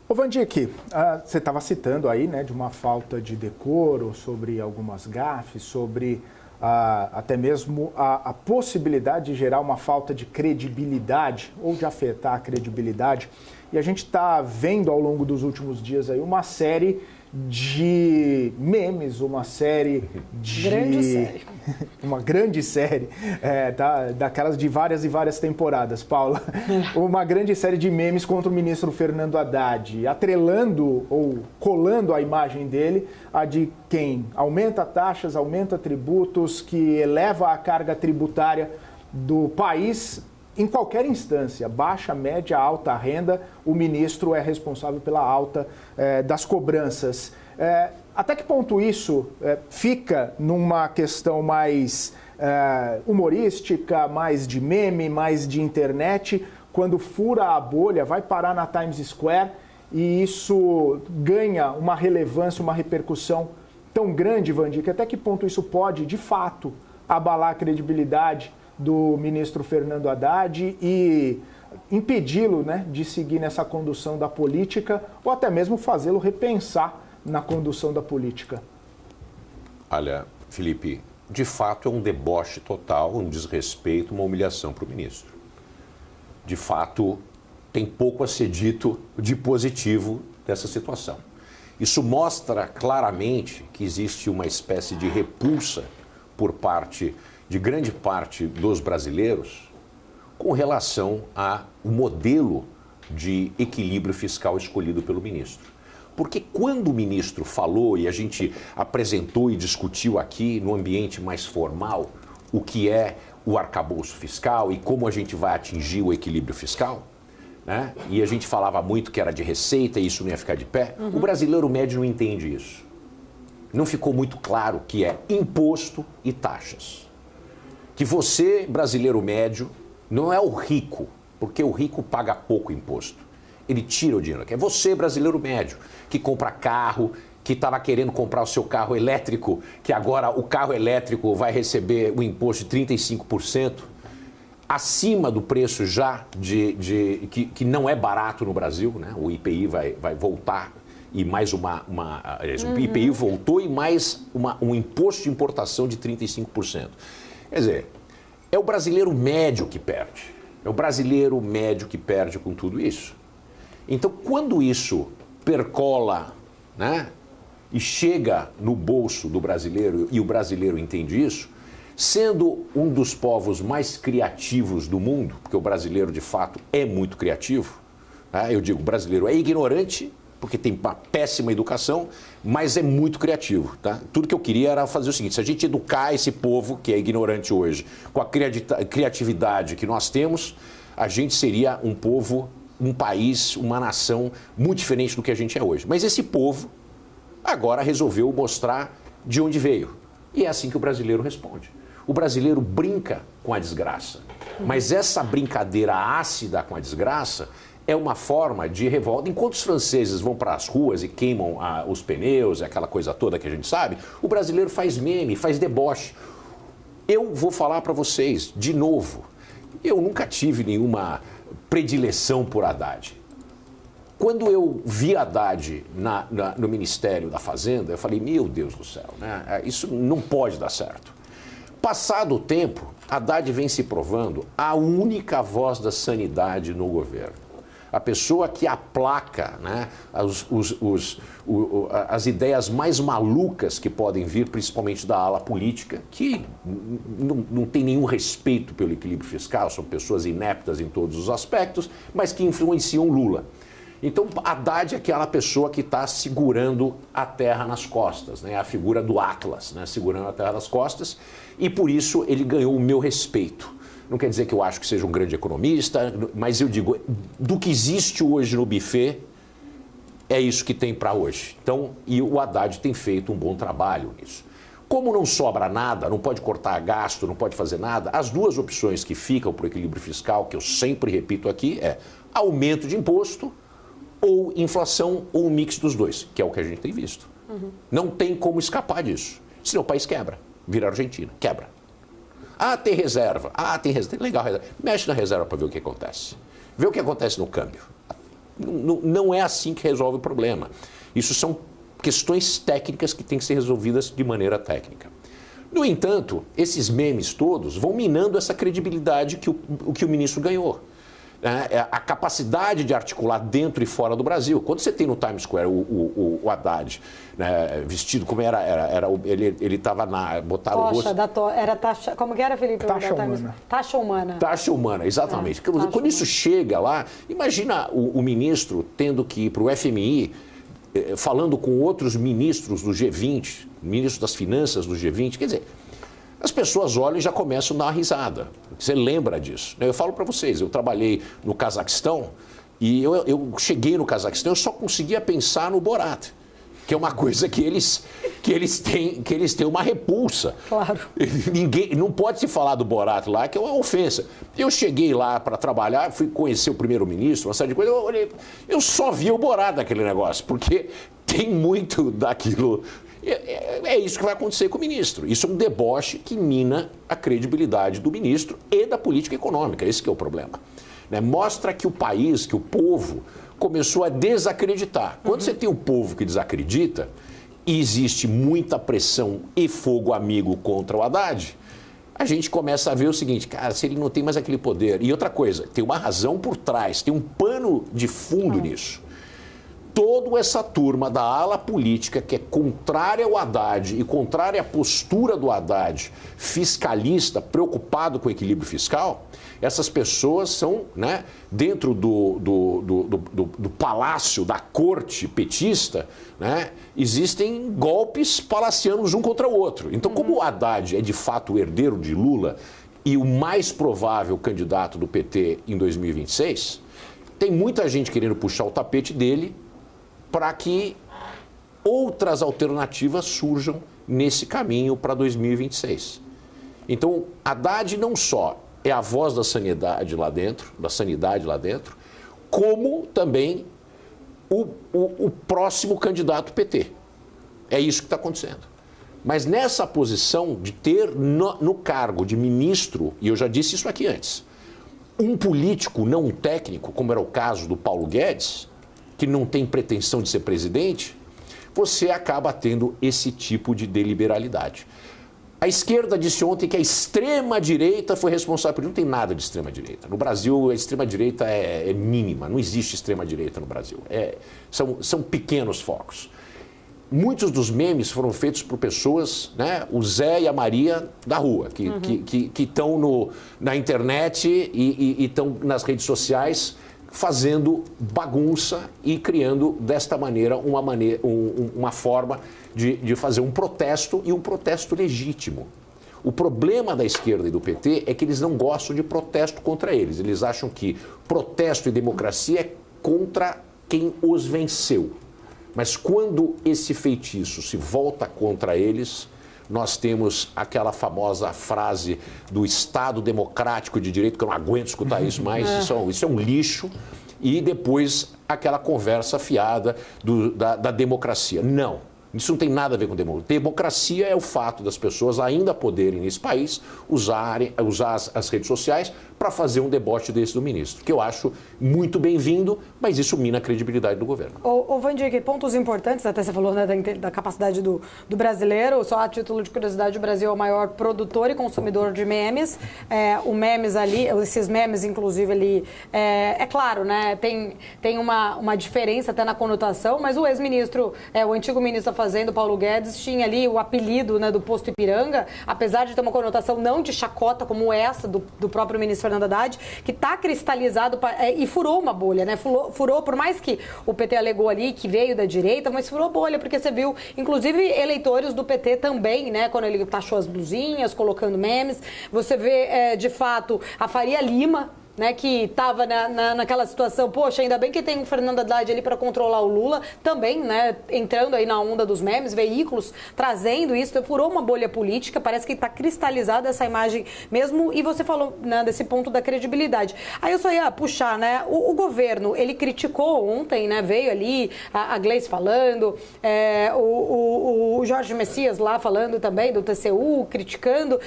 Ô Vandique, você estava citando aí, né, de uma falta de decoro, sobre algumas gafes, sobre até mesmo a possibilidade de gerar uma falta de credibilidade ou de afetar a credibilidade. E a gente está vendo ao longo dos últimos dias aí uma série de memes, uma série de... Grande série. Uma grande série, daquelas de várias e várias temporadas, Paula. Uma grande série de memes contra o ministro Fernando Haddad, atrelando ou colando a imagem dele a de quem aumenta taxas, aumenta tributos, que eleva a carga tributária do país em qualquer instância, baixa, média, alta renda, o ministro é responsável pela alta das cobranças. Até que ponto isso fica numa questão mais humorística, mais de meme, mais de internet, quando fura a bolha, vai parar na Times Square e isso ganha uma relevância, uma repercussão tão grande, Vandique? Até que ponto isso pode, de fato, abalar a credibilidade do ministro Fernando Haddad e impedi-lo, né, de seguir nessa condução da política ou até mesmo fazê-lo repensar na condução da política? Olha, Felipe, de fato é um deboche total, um desrespeito, uma humilhação para o ministro. De fato, tem pouco a ser dito de positivo dessa situação. Isso mostra claramente que existe uma espécie de repulsa por parte de grande parte dos brasileiros com relação ao modelo de equilíbrio fiscal escolhido pelo ministro. Porque quando o ministro falou, e a gente apresentou e discutiu aqui no ambiente mais formal o que é o arcabouço fiscal e como a gente vai atingir o equilíbrio fiscal, né? E a gente falava muito que era de receita e isso não ia ficar de pé, o brasileiro médio não entende isso. Não ficou muito claro que é imposto e taxas. Que você, brasileiro médio, não é o rico, porque o rico paga pouco imposto. Ele tira o dinheiro. É você, brasileiro médio, que compra carro, que estava querendo comprar o seu carro elétrico, que agora o carro elétrico vai receber o imposto de 35%, acima do preço já que não é barato no Brasil, né? O IPI vai voltar e mais o IPI voltou e mais um imposto de importação de 35%. Quer dizer, é o brasileiro médio que perde. É o brasileiro médio que perde com tudo isso. Então, quando isso percola, né, e chega no bolso do brasileiro, e o brasileiro entende isso, sendo um dos povos mais criativos do mundo, porque o brasileiro, de fato, é muito criativo, né? Eu digo, o brasileiro é ignorante, porque tem uma péssima educação, mas é muito criativo, tá? Tudo que eu queria era fazer o seguinte: se a gente educar esse povo que é ignorante hoje com a criatividade que nós temos, a gente seria um povo, um país, uma nação muito diferente do que a gente é hoje. Mas esse povo agora resolveu mostrar de onde veio. E é assim que o brasileiro responde. O brasileiro brinca com a desgraça, mas essa brincadeira ácida com a desgraça é uma forma de revolta. Enquanto os franceses vão para as ruas e queimam os pneus, aquela coisa toda que a gente sabe, o brasileiro faz meme, faz deboche. Eu vou falar para vocês, de novo, eu nunca tive nenhuma predileção por Haddad. Quando eu vi Haddad no Ministério da Fazenda, eu falei, meu Deus do céu, né? Isso não pode dar certo. Passado o tempo, Haddad vem se provando a única voz da sanidade no governo. A pessoa que aplaca, né, as ideias mais malucas que podem vir, principalmente da ala política, que não tem nenhum respeito pelo equilíbrio fiscal, são pessoas ineptas em todos os aspectos, mas que influenciam Lula. Então, Haddad é aquela pessoa que está segurando a terra nas costas, né, a figura do Atlas, né, segurando a terra nas costas, e por isso ele ganhou o meu respeito. Não quer dizer que eu acho que seja um grande economista, mas eu digo, do que existe hoje no buffet, é isso que tem para hoje. Então, e o Haddad tem feito um bom trabalho nisso. Como não sobra nada, não pode cortar gasto, não pode fazer nada, as duas opções que ficam para o equilíbrio fiscal, que eu sempre repito aqui, é aumento de imposto ou inflação ou um mix dos dois, que é o que a gente tem visto. Não tem como escapar disso. Senão o país quebra, vira Argentina, quebra. Ah, tem reserva. Ah, tem reserva. Legal, reserva. Mexe na reserva para ver o que acontece. Vê o que acontece no câmbio. Não é assim que resolve o problema. Isso são questões técnicas que têm que ser resolvidas de maneira técnica. No entanto, esses memes todos vão minando essa credibilidade que o ministro ganhou. A capacidade de articular dentro e fora do Brasil. Quando você tem no Times Square o Haddad, né, vestido como ele estava botaram o rosto... Como que era, Felipe? Taxa humana. Taxa humana. Taxa humana, exatamente. Quando isso chega lá, imagina o ministro tendo que ir para o FMI, falando com outros ministros do G20, ministro das Finanças do G20, quer dizer... As pessoas olham e já começam a dar uma risada. Você lembra disso? Eu falo para vocês, eu trabalhei no Cazaquistão e eu cheguei no Cazaquistão, eu só conseguia pensar no Borat, que é uma coisa que eles têm uma repulsa. Claro. Não pode se falar do Borat lá, que é uma ofensa. Eu cheguei lá para trabalhar, fui conhecer o primeiro-ministro, uma série de coisas, eu só via o Borat daquele negócio, porque tem muito daquilo... É isso que vai acontecer com o ministro. Isso é um deboche que mina a credibilidade do ministro e da política econômica. Esse que é o problema. Mostra que o país, que o povo, começou a desacreditar. Quando você tem um povo que desacredita e existe muita pressão e fogo amigo contra o Haddad, a gente começa a ver o seguinte, cara, se ele não tem mais aquele poder. E outra coisa, tem uma razão por trás, tem um pano de fundo nisso. Toda essa turma da ala política que é contrária ao Haddad e contrária à postura do Haddad, fiscalista, preocupado com o equilíbrio fiscal, essas pessoas são, né, dentro do palácio, da corte petista, né, existem golpes palacianos um contra o outro. Então, como o Haddad é de fato o herdeiro de Lula e o mais provável candidato do PT em 2026, tem muita gente querendo puxar o tapete dele para que outras alternativas surjam nesse caminho para 2026. Então, Haddad não só é a voz da sanidade lá dentro, como também o próximo candidato PT. É isso que está acontecendo. Mas nessa posição de ter no cargo de ministro, e eu já disse isso aqui antes, um político, não um técnico, como era o caso do Paulo Guedes, que não tem pretensão de ser presidente, você acaba tendo esse tipo de deliberalidade. A esquerda disse ontem que a extrema-direita foi responsável por isso. Não tem nada de extrema-direita. No Brasil, a extrema-direita é mínima. Não existe extrema-direita no Brasil. São pequenos focos. Muitos dos memes foram feitos por pessoas, né, o Zé e a Maria da rua, que estão na internet e estão nas redes sociais fazendo bagunça e criando desta maneira uma forma de fazer um protesto e um protesto legítimo. O problema da esquerda e do PT é que eles não gostam de protesto contra eles. Eles acham que protesto e democracia é contra quem os venceu. Mas quando esse feitiço se volta contra eles, nós temos aquela famosa frase do Estado Democrático de Direito, que eu não aguento escutar isso mais, isso é um lixo, e depois aquela conversa fiada da democracia. Não, isso não tem nada a ver com democracia. Democracia é o fato das pessoas ainda poderem, nesse país, usar as redes sociais para fazer um deboche desse do ministro, que eu acho muito bem-vindo, mas isso mina a credibilidade do governo. Ô Vandir, pontos importantes, até você falou, né, da capacidade do brasileiro, só a título de curiosidade, o Brasil é o maior produtor e consumidor de memes, o memes ali, esses memes, inclusive, ali, é claro, né, tem uma diferença até na conotação, mas o ex-ministro, o antigo ministro da Fazenda, Paulo Guedes, tinha ali o apelido, né, do Posto Ipiranga, apesar de ter uma conotação não de chacota como essa do próprio ministro Fernando Haddad, que está cristalizado e furou uma bolha, né? Furou, por mais que o PT alegou ali que veio da direita, mas furou bolha, porque você viu, inclusive, eleitores do PT também, né? Quando ele taxou as blusinhas, colocando memes. Você vê, de fato, a Faria Lima, né, que estava naquela situação, poxa, ainda bem que tem um Fernando Haddad ali para controlar o Lula, também, né, entrando aí na onda dos memes, veículos, trazendo isso, furou uma bolha política, parece que está cristalizada essa imagem mesmo, e você falou, né, desse ponto da credibilidade. Aí eu só ia puxar, né, o governo, ele criticou ontem, né, veio ali a Gleice falando, o Jorge Messias lá falando também do TCU, criticando,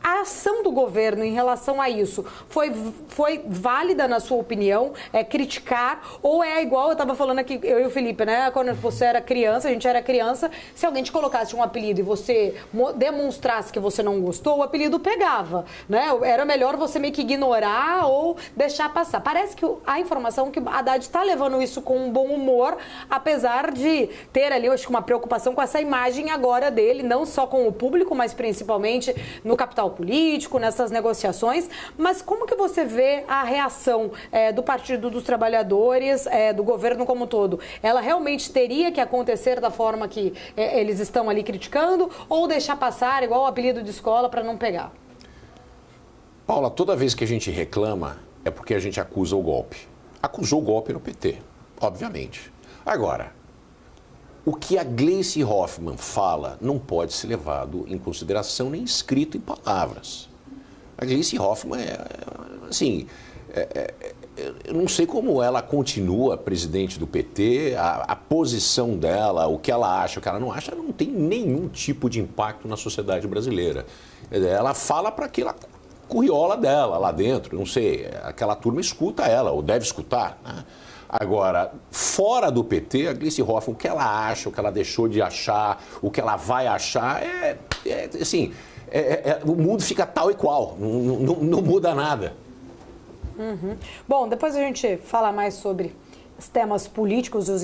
A ação do governo em relação a isso foi válida, na sua opinião? Criticar? Ou é igual, eu estava falando aqui, eu e o Felipe, né? Quando você era criança, a gente era criança, se alguém te colocasse um apelido e você demonstrasse que você não gostou, o apelido pegava, né? Era melhor você meio que ignorar ou deixar passar. Parece que a informação que o Haddad está levando isso com um bom humor, apesar de ter ali, eu acho que uma preocupação com essa imagem agora dele, não só com o público, mas principalmente no capital político, nessas negociações. Mas como que você vê a reação do Partido dos Trabalhadores, do governo como um todo? Ela realmente teria que acontecer da forma que eles estão ali criticando, ou deixar passar igual o apelido de escola para não pegar? Paula, toda vez que a gente reclama é porque a gente acusa o golpe. Acusou o golpe no PT, obviamente. Agora, o que a Gleisi Hoffmann fala não pode ser levado em consideração nem escrito em palavras. A Gleisi Hoffmann eu não sei como ela continua presidente do PT, a posição dela, o que ela acha, o que ela não acha, não tem nenhum tipo de impacto na sociedade brasileira. Ela fala para aquela curriola dela lá dentro, não sei, aquela turma escuta ela, ou deve escutar, né? Agora, fora do PT, a Gleisi Hoffmann, o que ela acha, o que ela deixou de achar, o que ela vai achar, o mundo fica tal e qual, não muda nada. Uhum. Bom, depois a gente fala mais sobre os temas políticos e os